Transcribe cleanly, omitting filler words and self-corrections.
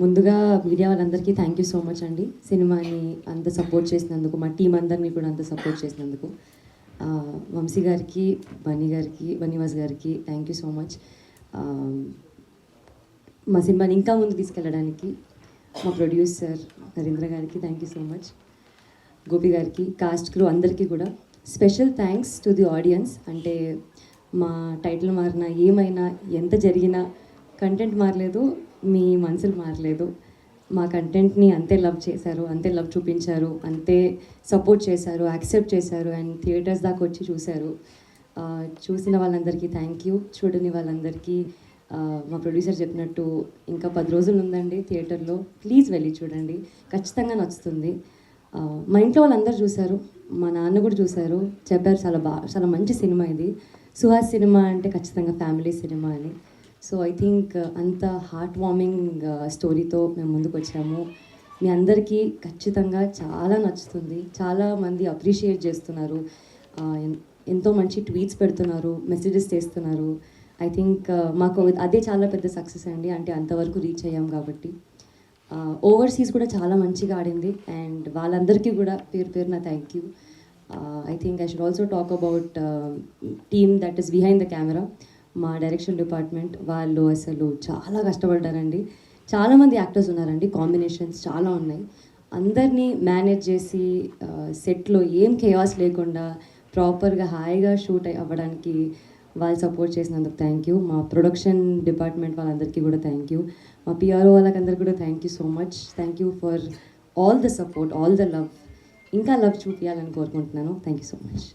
ముందుగా మీడియా వాళ్ళందరికీ thank you so much అండి. సినిమాని అంత సపోర్ట్ చేసినందుకు, మా టీం అందరినీ కూడా అంత సపోర్ట్ చేసినందుకు. వంశీ గారికి, బన్నీవాస్ గారికి థ్యాంక్ యూ సో మచ్. మా సినిమాని ఇంకా ముందు తీసుకెళ్ళడానికి మా ప్రొడ్యూసర్ నరేంద్ర గారికి thank you so much. Gopi గారికి, కాస్ట్ క్రూ అందరికీ కూడా special thanks to the audience. అంటే మా టైటిల్ మారినా, ఏమైనా, ఎంత జరిగినా కంటెంట్ మారలేదు, మీ మనసులు మారలేదు. మా కంటెంట్ని అంతే లవ్ చేశారు, అంతే లవ్ చూపించారు, అంతే సపోర్ట్ చేశారు, యాక్సెప్ట్ చేశారు అండ్ థియేటర్స్ దాకా వచ్చి చూశారు. చూసిన వాళ్ళందరికీ థ్యాంక్ యూ. చూడని వాళ్ళందరికీ మా ప్రొడ్యూసర్ చెప్పినట్టు ఇంకా 10 రోజులు ఉందండి థియేటర్లో. ప్లీజ్ వెళ్ళి చూడండి, ఖచ్చితంగా నచ్చుతుంది. మా ఇంట్లో వాళ్ళందరూ చూశారు, మా నాన్న కూడా చూశారు, చెప్పారు చాలా మంచి సినిమా ఇది. సుహాస్ సినిమా అంటే ఖచ్చితంగా ఫ్యామిలీ సినిమా అని. సో ఐ థింక్ అంత హార్ట్ వార్మింగ్ స్టోరీతో మేము ముందుకు వచ్చాము. మీ అందరికీ ఖచ్చితంగా చాలా నచ్చుతుంది. చాలామంది అప్రిషియేట్ చేస్తున్నారు, ఎంతో మంచి ట్వీట్స్ పెడుతున్నారు, మెసేజెస్ చేస్తున్నారు. ఐ థింక్ మాకు అదే చాలా పెద్ద సక్సెస్ అండి. అంటే అంతవరకు రీచ్ అయ్యాం కాబట్టి. ఓవర్సీస్ కూడా చాలా మంచిగా ఆడింది అండ్ వాళ్ళందరికీ కూడా పేరు పేరున thank you. I think I should also talk about team that is behind the camera. మా డైరెక్షన్ డిపార్ట్మెంట్ వాళ్ళు అసలు చాలా కష్టపడ్డారండి. చాలామంది యాక్టర్స్ ఉన్నారండి, కాంబినేషన్స్ చాలా ఉన్నాయి. అందరినీ మేనేజ్ చేసి సెట్లో ఏం కేయాస్ లేకుండా ప్రాపర్గా హాయిగా షూట్ అవ్వడానికి వాళ్ళు సపోర్ట్ చేసినందుకు థ్యాంక్ యూ. మా ప్రొడక్షన్ డిపార్ట్మెంట్ వాళ్ళందరికీ కూడా థ్యాంక్ యూ. మా పిఆర్ఓ వాళ్ళకందరికీ కూడా thank you so much. Thank you for all the support, all the love. ఇంకా లవ్ చూపించాలని కోరుకుంటున్నాను. Thank you so much.